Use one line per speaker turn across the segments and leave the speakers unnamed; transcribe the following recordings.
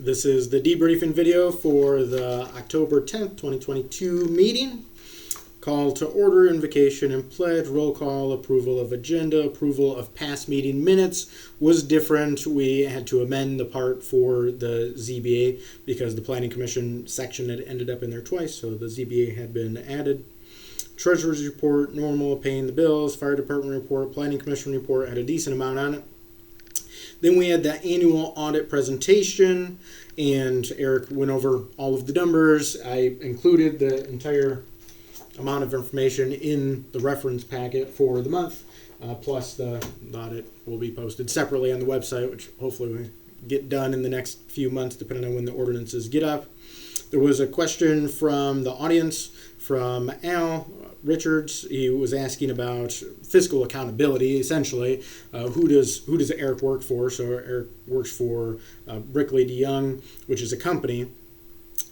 This is the debriefing video for the October 10th, 2022 meeting. Call to order, invocation and pledge, roll call, approval of agenda, approval of past meeting minutes was different. We had to amend the part for the ZBA because the Planning Commission section had ended up in there twice, so the ZBA had been added. Treasurer's report, normal, paying the bills, fire department report, Planning Commission report had a decent amount on it. Then we had the annual audit presentation, and Eric went over all of the numbers. I included the entire amount of information in the reference packet for the month, plus the audit will be posted separately on the website, which hopefully we get done in the next few months, depending on when the ordinances get up. There was a question from the audience from Al Richards. He was asking about fiscal accountability, essentially. Who does Eric work for? So Eric works for Brickley DeYoung, which is a company.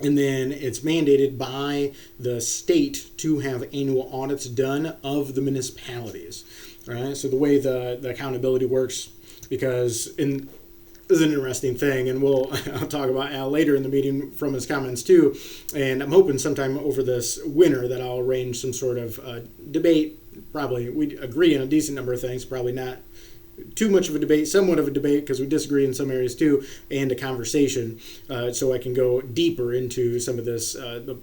And then it's mandated by the state to have annual audits done of the municipalities. All right. So the way the accountability works, because this is an interesting thing, and I'll talk about Al later in the meeting from his comments too. And I'm hoping sometime over this winter that I'll arrange some sort of debate. Probably we agree on a decent number of things, probably not too much of a debate, somewhat of a debate because we disagree in some areas too, and a conversation so I can go deeper into some of this, the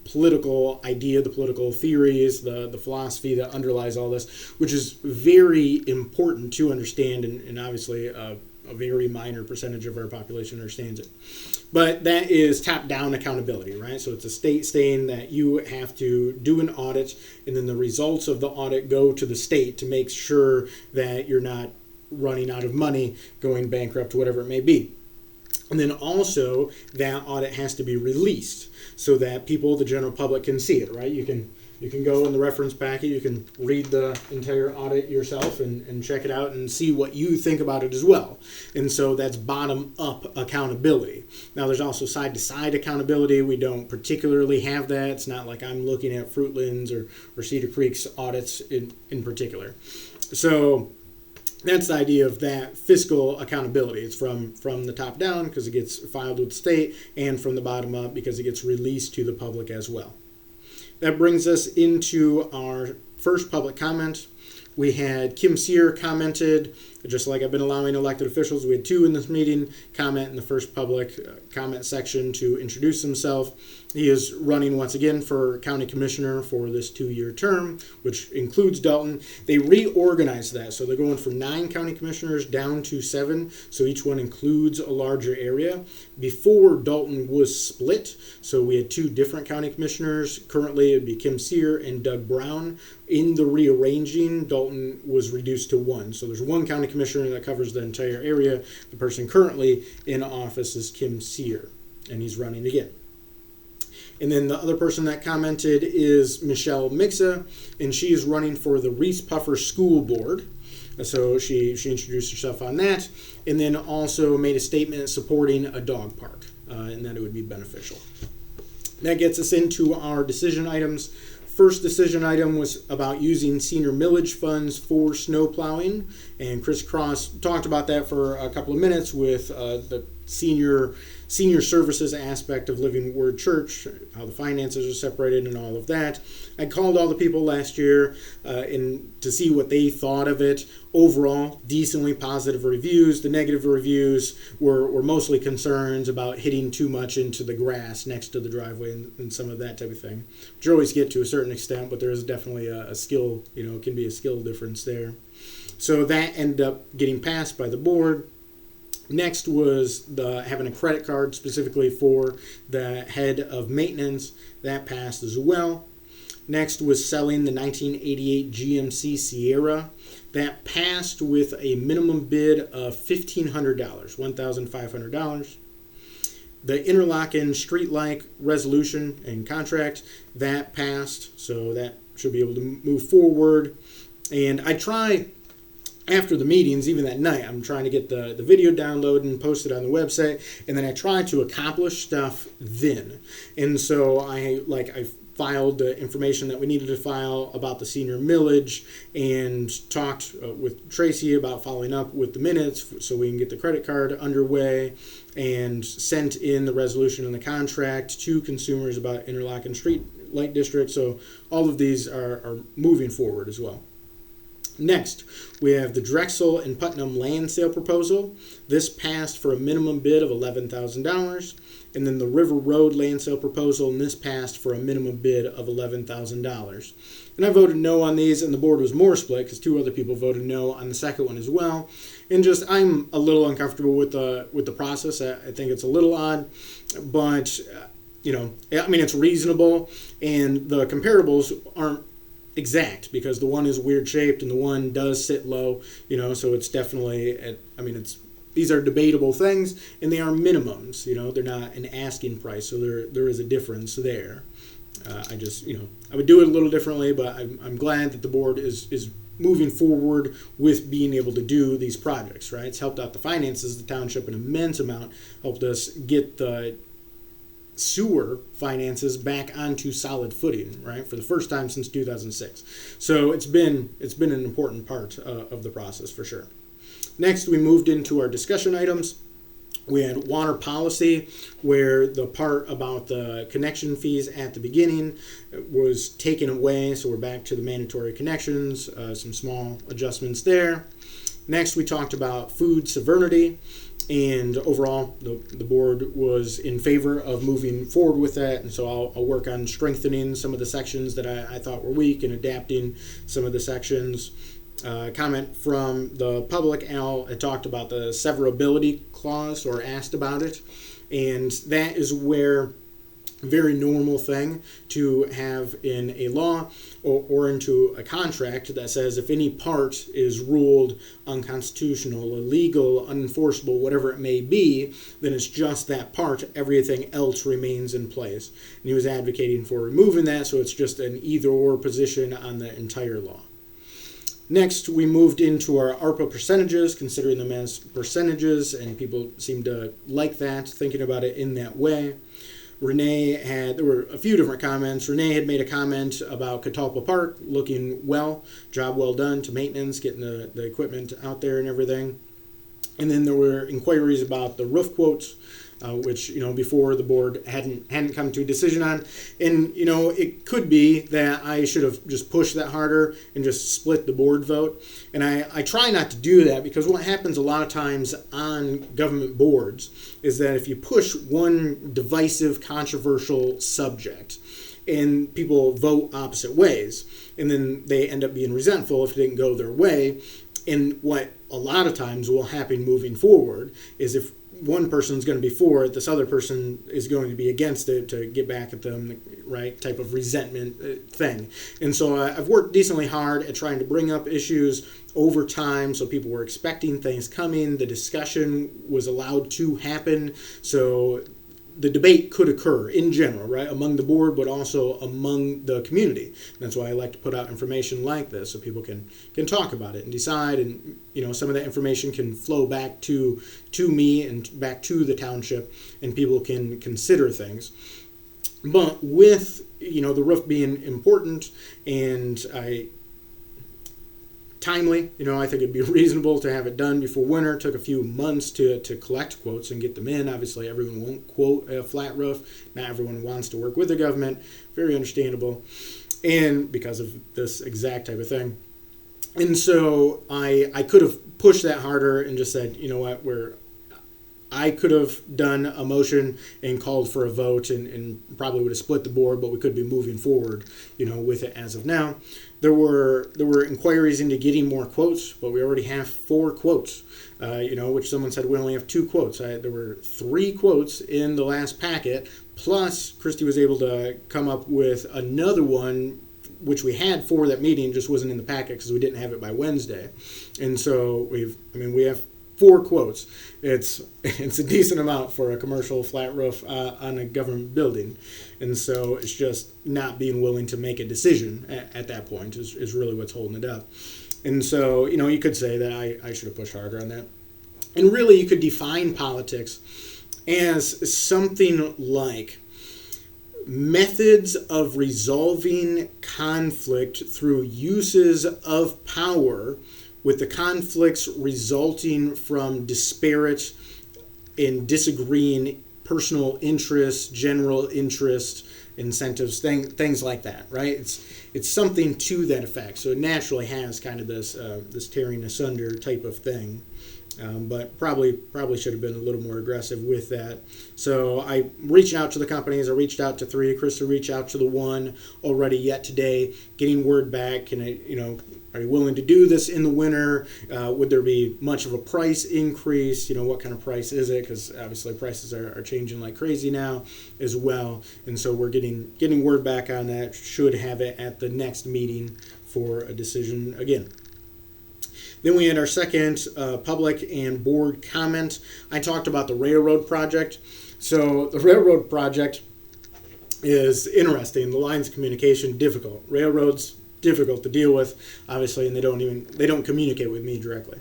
political idea, the political theories, the philosophy that underlies all this, which is very important to understand, and obviously a very minor percentage of our population understands it. But that is top-down accountability, right? So it's a state saying that you have to do an audit, and then the results of the audit go to the state to make sure that you're not running out of money, going bankrupt, whatever it may be. And then also that audit has to be released so that people, the general public, can see it, right? You can go in the reference packet, you can read the entire audit yourself and check it out and see what you think about it as well. And so that's bottom-up accountability. Now there's also side-to-side accountability. We don't particularly have that. It's not like I'm looking at Fruitland's or Cedar Creek's audits in particular. So that's the idea of that fiscal accountability. It's from the top down because it gets filed with the state, and from the bottom up because it gets released to the public as well. That brings us into our first public comment. We had Kim Sear commented, just like I've been allowing elected officials. We had two in this meeting comment in the first public comment section to introduce himself. He is running once again for county commissioner for this 2-year term, which includes Dalton. They reorganized that, so they're going from 9 county commissioners down to 7, so each one includes a larger area. Before, Dalton was split, so we had 2 different county commissioners. Currently, it would be Kim Sear and Doug Brown. In the rearranging, Dalton was reduced to 1. So there's 1 county commissioner that covers the entire area. The person currently in office is Kim Sear, and he's running again. And then the other person that commented is Michelle Mixa, and she is running for the Reese Puffer School Board. So she introduced herself on that, and then also made a statement supporting a dog park, and that it would be beneficial. That gets us into our decision items. First decision item was about using senior millage funds for snow plowing, and Chris Cross talked about that for a couple of minutes with the senior services aspect of Living Word Church, how the finances are separated and all of that. I called all the people last year to see what they thought of it. Overall, decently positive reviews. The negative reviews were mostly concerns about hitting too much into the grass next to the driveway and some of that type of thing, which you always get to a certain extent, but there is definitely a skill, can be a skill difference there. So that ended up getting passed by the board. Next was having a credit card specifically for the head of maintenance. That passed as well. Next was selling the 1988 GMC Sierra. That passed with a minimum bid of $1,500, $1,500. The interlocking streetlight resolution and contract, that passed, so that should be able to move forward. And I try, after the meetings, even that night, I'm trying to get the video downloaded and posted on the website, and then I try to accomplish stuff then. And so I filed the information that we needed to file about the senior millage and talked with Tracy about following up with the minutes so we can get the credit card underway, and sent in the resolution and the contract to consumers about Interlochen Street Light District. So all of these are moving forward as well. Next, we have the Drexel and Putnam land sale proposal. This passed for a minimum bid of $11,000. And then the River Road land sale proposal, and this passed for a minimum bid of $11,000. And I voted no on these, and the board was more split because 2 other people voted no on the second one as well. And just, I'm a little uncomfortable with the process. I think it's a little odd, but it's reasonable, and the comparables aren't exact because the one is weird shaped and the one does sit low, so it's definitely, these are debatable things, and they are minimums, they're not an asking price, so there is a difference there. I would do it a little differently, but I'm glad that the board is moving forward with being able to do these projects, right? It's helped out the finances of the township an immense amount, helped us get the sewer finances back onto solid footing, right, for the first time since 2006. So it's been an important part of the process for sure. Next, we moved into our discussion items. We had water policy, where the part about the connection fees at the beginning was taken away, so we're back to the mandatory connections, some small adjustments there. Next, we talked about food sovereignty, and overall, the board was in favor of moving forward with that, and so I'll work on strengthening some of the sections that I thought were weak and adapting some of the sections. Comment from the public, Al had talked about the Severability Clause, or asked about it, and that is where a very normal thing to have in a law or into a contract that says if any part is ruled unconstitutional, illegal, unenforceable, whatever it may be, then it's just that part. Everything else remains in place. And he was advocating for removing that, so it's just an either-or position on the entire law. Next, we moved into our ARPA percentages, considering them as percentages, and people seem to like that, thinking about it in that way. There were a few different comments. Renee had made a comment about Catalpa Park looking well, job well done to maintenance, getting the equipment out there and everything. And then there were inquiries about the roof quotes, which, before the board hadn't come to a decision on. And, it could be that I should have just pushed that harder and just split the board vote. And I try not to do that, because what happens a lot of times on government boards is that if you push one divisive, controversial subject, and people vote opposite ways, and then they end up being resentful if it didn't go their way. And what a lot of times will happen moving forward is if one person's going to be for it, this other person is going to be against it to get back at them, right? Type of resentment thing. And so I've worked decently hard at trying to bring up issues over time, so people were expecting things coming. The discussion was allowed to happen, so the debate could occur in general, right, among the board, but also among the community. And that's why I like to put out information like this, so people can talk about it and decide, and some of that information can flow back to me and back to the township, and people can consider things. But with the roof being important and timely, I think it'd be reasonable to have it done before winter. It took a few months to collect quotes and get them in. Obviously, everyone won't quote a flat roof. Not everyone wants to work with the government. Very understandable, and because of this exact type of thing. And so I could have pushed that harder and just said, I could have done a motion and called for a vote and probably would have split the board, but we could be moving forward, with it as of now. There were inquiries into getting more quotes, but we already have 4 quotes, which someone said we only have 2 quotes. There were 3 quotes in the last packet, plus Christy was able to come up with another one, which we had for that meeting, just wasn't in the packet because we didn't have it by Wednesday. And so we have 4 quotes. It's a decent amount for a commercial flat roof on a government building. And so it's just not being willing to make a decision at that point is really what's holding it up. And so, you could say that I should have pushed harder on that. And really, you could define politics as something like methods of resolving conflict through uses of power, with the conflicts resulting from disparate and disagreeing personal interests, general interests, incentives, things like that, right? It's something to that effect. So it naturally has kind of this tearing asunder type of thing. But probably should have been a little more aggressive with that. So I reached out to the companies. I reached out to 3. Krista reached out to the 1 already yet today, getting word back. Can I, are you willing to do this in the winter? Would there be much of a price increase? What kind of price is it? Because obviously prices are changing like crazy now as well. And so we're getting word back on that. Should have it at the next meeting for a decision again. Then we had our second public and board comment. I talked about the railroad project. So the railroad project is interesting. The lines of communication, difficult. Railroads, difficult to deal with, obviously, and they don't communicate with me directly.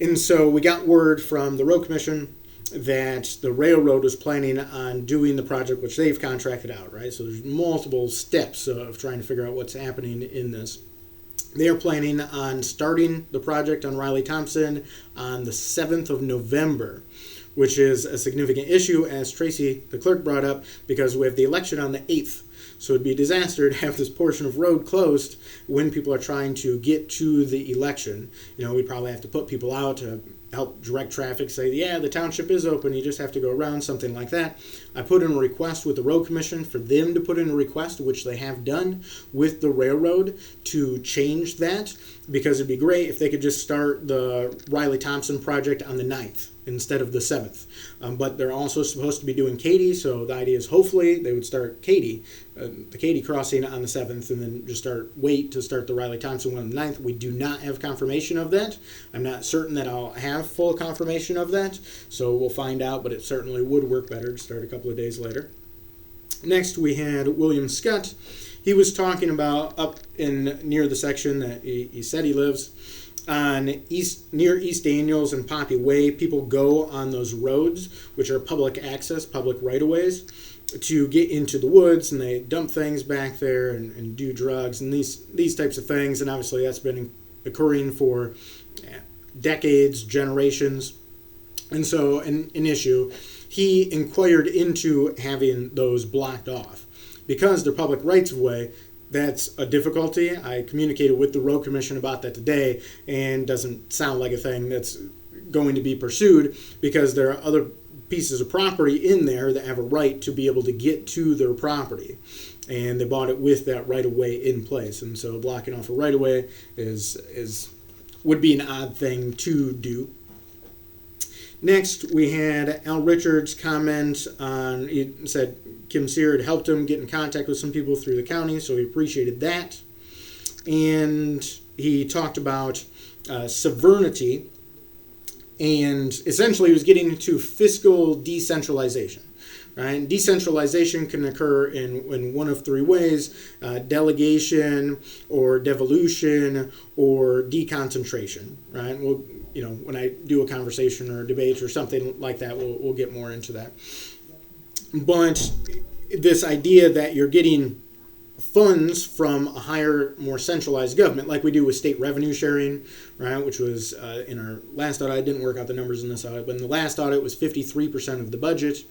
And so we got word from the road commission that the railroad was planning on doing the project, which they've contracted out, right? So there's multiple steps of trying to figure out what's happening in this. They are planning on starting the project on Riley Thompson on the 7th of November, which is a significant issue, as Tracy, the clerk, brought up, because we have the election on the 8th. So it'd be a disaster to have this portion of road closed when people are trying to get to the election. We'd probably have to put people out to help direct traffic, say, yeah, the township is open, you just have to go around, something like that. I put in a request with the road commission for them to put in a request, which they have done with the railroad, to change that, because it'd be great if they could just start the Riley Thompson project on the 9th instead of the 7th. But they're also supposed to be doing Katy, so the idea is hopefully they would start Katy, the Katy crossing on the 7th, and then just wait to start the Riley Thompson one on the 9th. We do not have confirmation of that. I'm not certain that I'll have full confirmation of that, so we'll find out, but it certainly would work better to start a couple of days later. Next, we had William Scott. He was talking about near the section that he said he lives, on near East Daniels and Poppy Way. People go on those roads, which are public access, public right-of-ways, to get into the woods, and they dump things back there and do drugs and these types of things. And obviously that's been occurring for decades, generations. And so an issue, he inquired into having those blocked off. Because they're public rights-of-way, that's a difficulty. I communicated with the road commission about that today, and doesn't sound like a thing that's going to be pursued, because there are other pieces of property in there that have a right to be able to get to their property, and they bought it with that right-of-way in place. And so blocking off a right-of-way would be an odd thing to do. Next, we had Al Richards' comment on, he said Kim Sear had helped him get in contact with some people through the county, so he appreciated that. And he talked about sovereignty, and essentially he was getting into fiscal decentralization. Right? Decentralization can occur in one of 3 ways: delegation, or devolution, or deconcentration. Right? We'll, when I do a conversation or a debate or something like that, we'll get more into that. But this idea that you're getting funds from a higher, more centralized government, like we do with state revenue sharing, right? Which was in our last audit. I didn't work out the numbers in this audit, but in the last audit, it was 53% of the budget.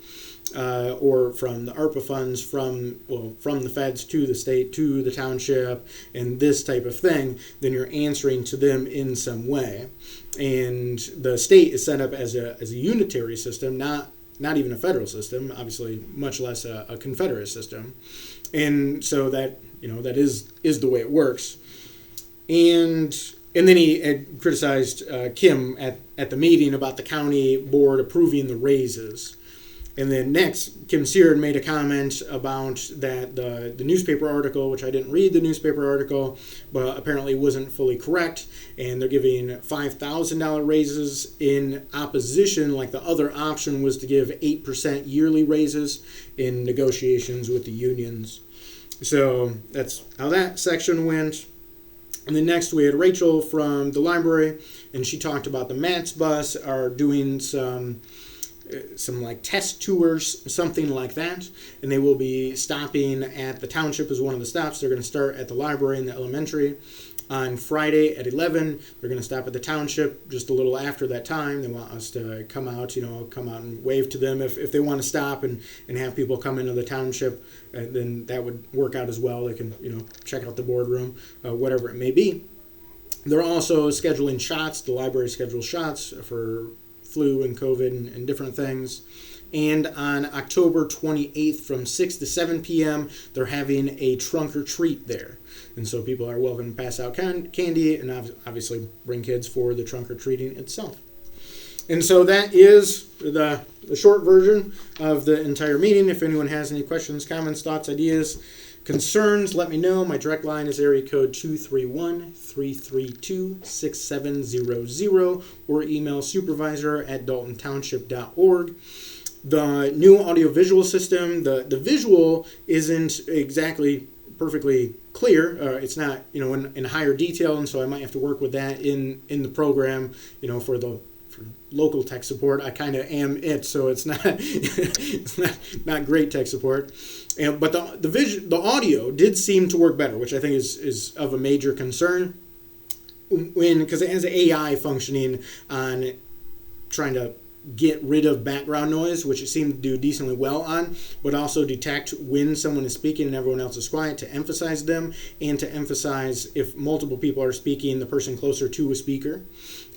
Or from the ARPA funds, from the feds to the state to the township, and this type of thing, then you're answering to them in some way. And the state is set up as a unitary system, not even a federal system, obviously much less a confederate system. And so that is the way it works. And then he had criticized Kim at the meeting about the county board approving the raises. And then next, Kim Sear made a comment about that the newspaper article, which I didn't read the newspaper article, but apparently wasn't fully correct, and they're giving $5,000 raises in opposition, like the other option was to give 8% yearly raises in negotiations with the unions. So that's how that section went. And then next we had Rachel from the library, and she talked about the Mats bus are doing some some like test tours, something like that. And they will be stopping at the township as one of the stops. They're going to start at the library and the elementary on Friday at 11. They're going to stop at the township just a little after that time. They want us to come out and wave to them if they want to stop and have people come into the township. Then that would work out as well. They can, check out the boardroom, whatever it may be. They're also scheduling shots. The library schedules shots for flu and COVID and different things. And on October 28th from 6 to 7 p.m., they're having a trunk or treat there. And so people are welcome to pass out candy and obviously bring kids for the trunk or treating itself. And so that is the short version of the entire meeting. If anyone has any questions, comments, thoughts, ideas, concerns, let me know. My direct line is area code 231-332-6700 or email supervisor@daltontownship.org. The new audiovisual system, the visual isn't exactly perfectly clear. It's not, in higher detail, and so I might have to work with that in the program, for local tech support. I kind of am it, so it's not it's not great tech support. But the audio did seem to work better, which I think is of a major concern because it has AI functioning on trying to get rid of background noise, which it seemed to do decently well on, but also detect when someone is speaking and everyone else is quiet to emphasize them, and to emphasize if multiple people are speaking, the person closer to a speaker.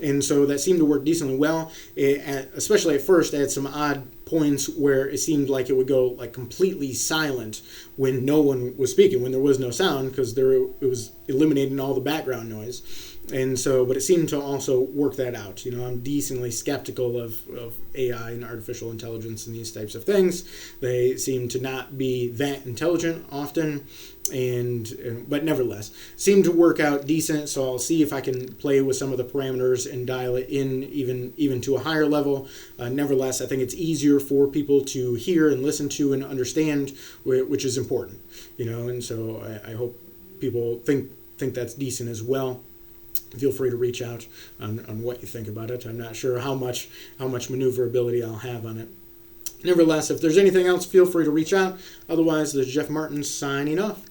And so that seemed to work decently well. Especially at first, I had some odd points where it seemed like it would go like completely silent when no one was speaking, when there was no sound, because it was eliminating all the background noise. And so, but it seemed to also work that out. I'm decently skeptical of AI and artificial intelligence and these types of things. They seem to not be that intelligent often, but nevertheless, seem to work out decent. So I'll see if I can play with some of the parameters and dial it in even to a higher level. Nevertheless, I think it's easier for people to hear and listen to and understand, which is important. And so I hope people think that's decent as well. Feel free to reach out on what you think about it. I'm not sure how much maneuverability I'll have on it. Nevertheless, if there's anything else, feel free to reach out. Otherwise, this is Jeff Martin signing off.